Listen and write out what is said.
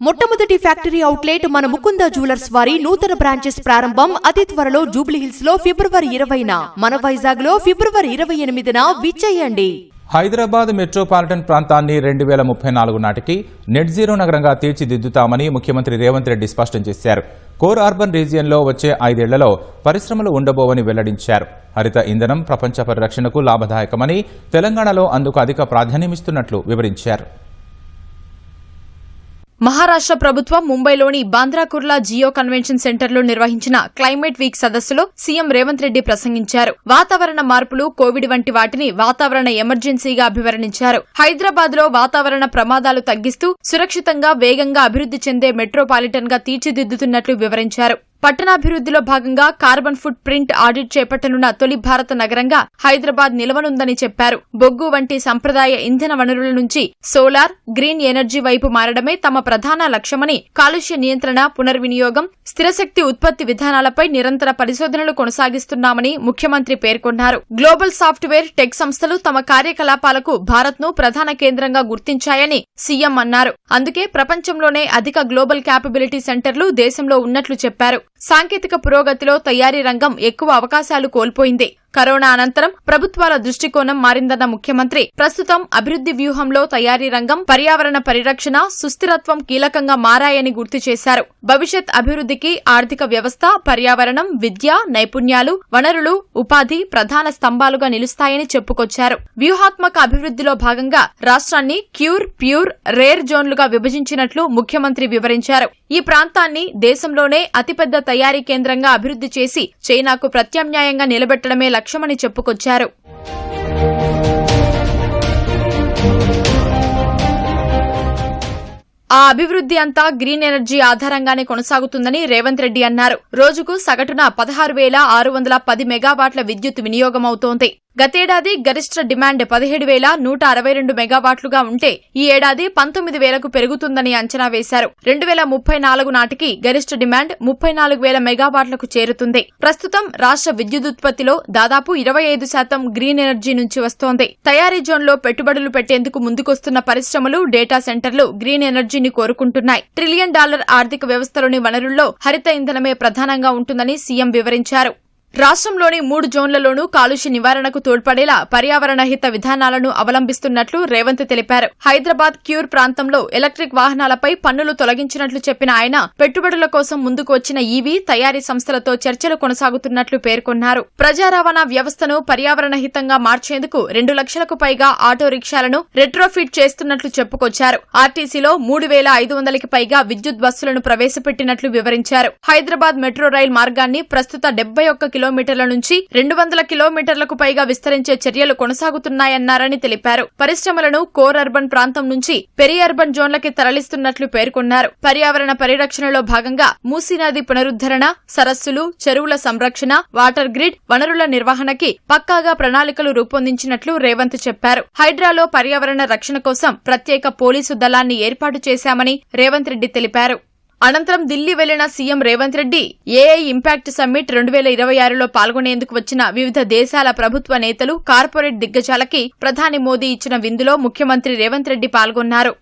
మొట్టమొదటి factory outlet మన Mukunda jewellers వారి నూతన బ్రాంచెస్ ప్రారంభం అతి త్వరలో జూబ్లీహిల్స్ లో ఫిబ్రవరి 20న, మన వైజాగ్ లో ఫిబ్రవరి 28న విచ్చేయండి. హైదరాబాద్ మెట్రోపాలిటన్ ప్రాంతాన్ని 2034 నాటికి నెట్ జీరో నగరంగా తీర్చిదిద్దుతామని ముఖ్యమంత్రి రేవంత్ రెడ్డి స్పష్టం చేశారు. కోర్ అర్బన్ రీజియన్లో వచ్చే 5 ఏళ్లలో పరిశ్రమలు ఉండబోవని వెల్లడించారు. హరిత ఇంధనం ప్రపంచ పరిరక్షణకు లాభదాయకమని, తెలంగాణలో అందుకు అధిక ప్రాధాన్యమిస్తున్నట్లు వివరించారు. మహారాష్ట్ర ప్రభుత్వం ముంబైలోని బాంద్రా కుర్లా జియో కన్వెన్షన్ సెంటర్లో నిర్వహించిన క్లైమేట్ వీక్ సదస్సులో సీఎం రేవంత్ రెడ్డి ప్రసంగించారు. వాతావరణ మార్పులు, కోవిడ్ వంటి వాటిని వాతావరణ ఎమర్జెన్సీగా అభివర్ణించారు. హైదరాబాద్ లో వాతావరణ ప్రమాదాలు తగ్గిస్తూ సురక్షితంగా, వేగంగా అభివృద్ధి చెందే మెట్రోపాలిటన్ గా తీర్చిదిద్దుతున్నట్లు వివరించారు. పట్టణాభివృద్ధిలో భాగంగా కార్బన్ ఫుట్ ప్రింట్ ఆడిట్ చేపట్టనున్న తొలి భారత నగరంగా హైదరాబాద్ నిలవనుందని చెప్పారు. బొగ్గు వంటి సంప్రదాయ ఇంధన వనరుల నుంచి సోలార్, గ్రీన్ ఎనర్జీ వైపు మారడమే తమ ప్రధాన లక్ష్యమని, కాలుష్య నియంత్రణ, పునర్వినియోగం, స్థిరశక్తి ఉత్పత్తి విధానాలపై నిరంతర పరిశోధనలు కొనసాగిస్తున్నామని ముఖ్యమంత్రి పేర్కొన్నారు. గ్లోబల్ సాఫ్ట్వేర్, టెక్ సంస్థలు తమ కార్యకలాపాలకు భారత్ ను ప్రధాన కేంద్రంగా గుర్తించాయని సీఎం అన్నారు. అందుకే ప్రపంచంలోనే అధిక గ్లోబల్ క్యాపబిలిటీ సెంటర్లు దేశంలో ఉన్నట్లు చెప్పారు. సాంకేతిక పురోగతిలో తయారీ రంగం ఎక్కువ అవకాశాలు కోల్పోయింది. కరోనా అనంతరం ప్రభుత్వాల దృష్టికోణం మారిందన్న ముఖ్యమంత్రి ప్రస్తుతం అభివృద్ధి వ్యూహంలో తయారీ రంగం, పర్యావరణ పరిరక్షణ, సుస్థిరత్వం కీలకంగా మారాయని గుర్తు చేశారు. భవిష్యత్ అభివృద్ధికి ఆర్థిక వ్యవస్థ, పర్యావరణం, విద్య, నైపుణ్యాలు, వనరులు, ఉపాధి ప్రధాన స్తంభాలుగా నిలుస్తాయని చెప్పుకొచ్చారు. వ్యూహాత్మక అభివృద్ధిలో భాగంగా రాష్ట్రాన్ని క్యూర్, ప్యూర్, రేర్ జోన్లుగా విభజించినట్లు ముఖ్యమంత్రి వివరించారు. ఈ ప్రాంతాన్ని దేశంలోనే అతిపెద్ద తయారీ కేంద్రంగా అభివృద్ధి చేసి చైనాకు ప్రత్యామ్నాయంగా నిలబెట్టడమే లక్ష్యమని చెప్పుకొచ్చారు. ఆ అభివృద్ధి అంతా గ్రీన్ ఎనర్జీ ఆధారంగానే కొనసాగుతుందని రేవంత్ రెడ్డి అన్నారు. రోజుకు సగటున 16,610 మెగావాట్ల విద్యుత్ వినియోగమవుతోంది. గతేడాది గరిష్ట డిమాండ్ 17,162 మెగావాట్లుగా ఉంటే ఈ ఏడాది 19,000కు పెరుగుతుందని అంచనా వేశారు. 2034 నాటికి గరిష్ట డిమాండ్ 34,000 మెగావాట్లకు చేరుతుంది. ప్రస్తుతం రాష్ట్ర విద్యుదుత్పత్తిలో దాదాపు 25% గ్రీన్ ఎనర్జీ నుంచి వస్తోంది. తయారీ జోన్లో పెట్టుబడులు పెట్టేందుకు ముందుకొస్తున్న పరిశ్రమలు, డేటా సెంటర్లు గ్రీన్ ఎనర్జీని కోరుకుంటున్నాయి. $1 ట్రిలియన్ ఆర్థిక వ్యవస్థలోని వనరుల్లో హరిత ఇంధనమే ప్రధానంగా ఉంటుందని సీఎం వివరించారు. రాష్ట్రంలోని 3 జోన్లలోనూ కాలుష్య నివారణకు తోడ్పడేలా పర్యావరణ హిత విధానాలను అవలంబిస్తున్నట్లు రేవంత్ తెలిపారు. హైదరాబాద్ క్యూర్ ప్రాంతంలో ఎలక్ట్రిక్ వాహనాలపై పన్నులు తొలగించినట్లు చెప్పిన ఆయన పెట్టుబడుల కోసం ముందుకు వచ్చిన ఈవీ తయారీ సంస్థలతో చర్చలు కొనసాగుతున్నట్లు పేర్కొన్నారు. ప్రజా రవాణా వ్యవస్థను పర్యావరణ హితంగా మార్చేందుకు 2 లక్షలకు పైగా ఆటో రిక్షాలను రెట్రోఫిట్ చేస్తున్నట్లు చెప్పుకొచ్చారు. ఆర్టీసీలో 3,500కి పైగా విద్యుత్ బస్సులను ప్రవేశపెట్టినట్లు వివరించారు. హైదరాబాద్ మెట్రో రైల్ మార్గాన్ని ప్రస్తుత 71 కిలోమీటర్ల నుంచి 200 కిలోమీటర్లకు పైగా విస్తరించే చర్యలు కొనసాగుతున్నాయన్నారని తెలిపారు. పరిశ్రమలను కోర్ అర్బన్ ప్రాంతం నుంచి పెరి అర్బన్ జోన్లకి తరలిస్తున్నట్లు పేర్కొన్నారు. పర్యావరణ పరిరక్షణలో భాగంగా మూసీనది పునరుద్ధరణ, సరస్సులు, చెరువుల సంరక్షణ, వాటర్ గ్రిడ్, వనరుల నిర్వహణకి పక్కాగా ప్రణాళికలు రూపొందించినట్లు రేవంత్ చెప్పారు. హైడ్రాలో పర్యావరణ రక్షణ కోసం ప్రత్యేక పోలీసు దళాన్ని ఏర్పాటు చేశామని రేవంత్ రెడ్డి తెలిపారు. అనంతరం ఢిల్లీ వెళ్లిన CM Revanth Reddy AI impact summit 2026లో పాల్గొనేందుకు వచ్చిన వివిధ దేశాల ప్రభుత్వ నేతలు, కార్పొరేట్ దిగ్గజాలకి ప్రధాని మోదీ ఇచ్చిన విందులో ముఖ్యమంత్రి రేవంత్ రెడ్డి పాల్గొన్నారు.